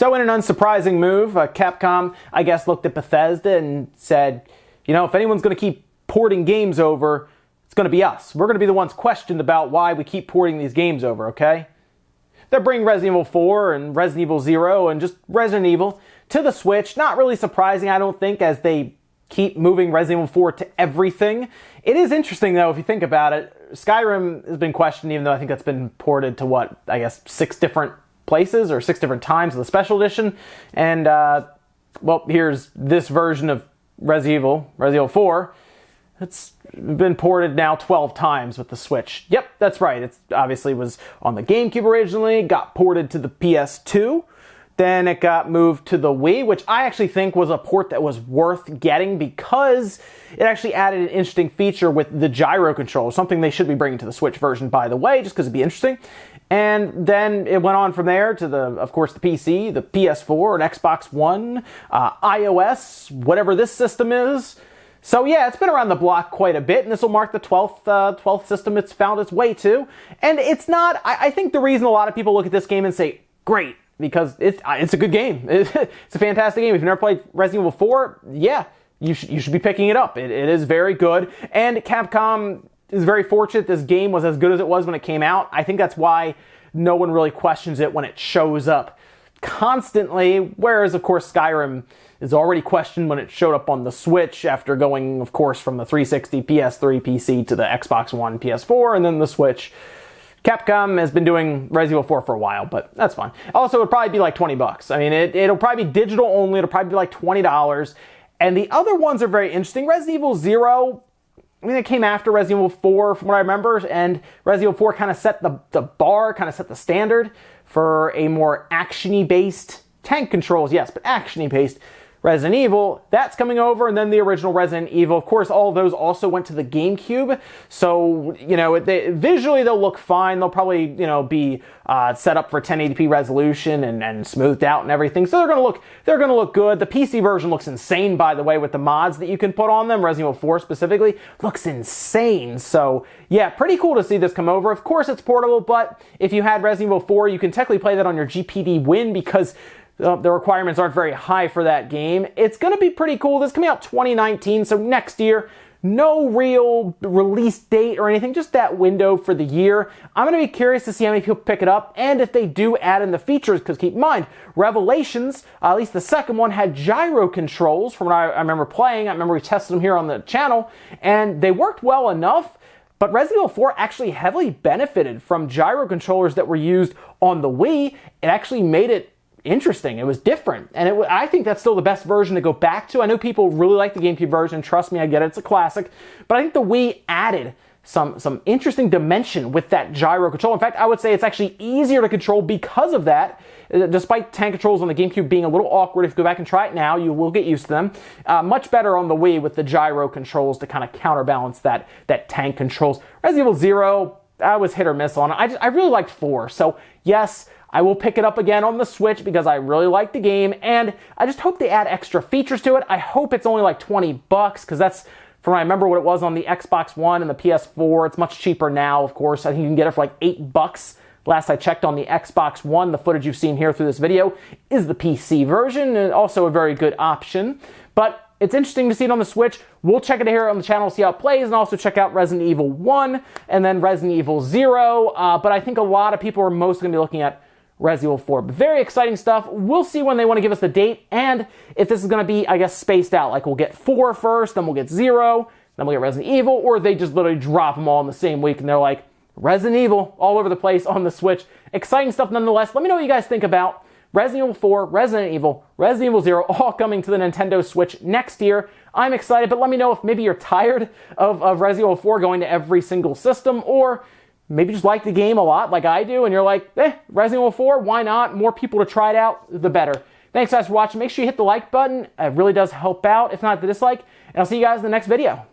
So in an unsurprising move, Capcom, I guess, looked at Bethesda and said, you know, if anyone's going to keep porting games over, it's going to be us. We're going to be the ones questioned about why we keep porting these games over, okay? They're bringing Resident Evil 4 and Resident Evil 0 and just Resident Evil to the Switch. Not really surprising, I don't think, as they keep moving Resident Evil 4 to everything. It is interesting, though, if you think about it. Skyrim has been questioned, even though I think that's been ported to, what, I guess 6 different places or 6 different times of the Special Edition. And, well, here's this version of Resident Evil 4. It's been ported now 12 times with the Switch. Yep, that's right. It obviously was on the GameCube originally, got ported to the PS2. Then it got moved to the Wii, which I actually think was a port that was worth getting because it actually added an interesting feature with the gyro control, something they should be bringing to the Switch version, by the way, just because it'd be interesting. And then it went on from there to, of course, the PC, the PS4, and Xbox One, iOS, whatever this system is. So yeah, it's been around the block quite a bit, and this will mark the 12th system it's found its way to. And it's not, I think the reason a lot of people look at this game and say, great, because it's a good game. It's a fantastic game. If you've never played Resident Evil 4, yeah, you should be picking it up. It is very good. And Capcom is very fortunate this game was as good as it was when it came out. I think that's why no one really questions it when it shows up constantly, whereas, of course, Skyrim is already questioned when it showed up on the Switch after going, of course, from the 360, PS3, PC to the Xbox One, PS4, and then the Switch. Capcom has been doing Resident Evil 4 for a while, but that's fine. Also, it'll probably be like 20 bucks. I mean, it'll probably be digital only. It'll probably be like $20. And the other ones are very interesting. Resident Evil 0, I mean, it came after Resident Evil 4 from what I remember, and Resident Evil 4 kind of set the bar, kind of set the standard for a more action-y based tank controls, yes, but action-y based Resident Evil. That's coming over, and then the original Resident Evil. Of course, all of those also went to the GameCube, so, you know, visually they'll look fine. They'll probably, you know, be set up for 1080p resolution and smoothed out and everything, so they're gonna look good. The PC version looks insane, by the way, with the mods that you can put on them. Resident Evil 4 specifically looks insane, so yeah, pretty cool to see this come over. Of course, it's portable, but if you had Resident Evil 4, you can technically play that on your GPD Win because the requirements aren't very high for that game. It's going to be pretty cool. This is coming out 2019, so next year. No real release date or anything, just that window for the year. I'm going to be curious to see how many people pick it up, and if they do add in the features, because keep in mind, Revelations, at least the second one, had gyro controls from what I remember playing. I remember we tested them here on the channel, and they worked well enough. But Resident Evil 4 actually heavily benefited from gyro controllers that were used on the Wii. It actually made it interesting. It was different. And I think that's still the best version to go back to. I know people really like the GameCube version. Trust me, I get it. It's a classic. But I think the Wii added some interesting dimension with that gyro control. In fact, I would say it's actually easier to control because of that. Despite tank controls on the GameCube being a little awkward, if you go back and try it now, you will get used to them. Much better on the Wii with the gyro controls to kind of counterbalance that tank controls. Resident Evil 0, I was hit or miss on it. I really liked 4. So yes, I will pick it up again on the Switch because I really like the game, and I just hope they add extra features to it. I hope it's only like 20 bucks because that's, from what I remember, what it was on the Xbox One and the PS4. It's much cheaper now, of course. I think you can get it for like 8 bucks. Last I checked on the Xbox One, the footage you've seen here through this video is the PC version, and also a very good option. But it's interesting to see it on the Switch. We'll check it here on the channel, see how it plays, and also check out Resident Evil 1 and then Resident Evil 0. But I think a lot of people are mostly going to be looking at Resident Evil 4. But very exciting stuff. We'll see when they want to give us the date, and if this is going to be, I guess, spaced out. Like, we'll get 4 first, then we'll get 0, then we'll get Resident Evil, or they just literally drop them all in the same week, and they're like, Resident Evil all over the place on the Switch. Exciting stuff nonetheless. Let me know what you guys think about Resident Evil 4, Resident Evil 0, all coming to the Nintendo Switch next year. I'm excited, but let me know if maybe you're tired of Resident Evil 4 going to every single system, or maybe just like the game a lot like I do, and you're like, Resident Evil 4, why not? More people to try it out, the better. Thanks guys for watching. Make sure you hit the like button. It really does help out, if not the dislike. And I'll see you guys in the next video.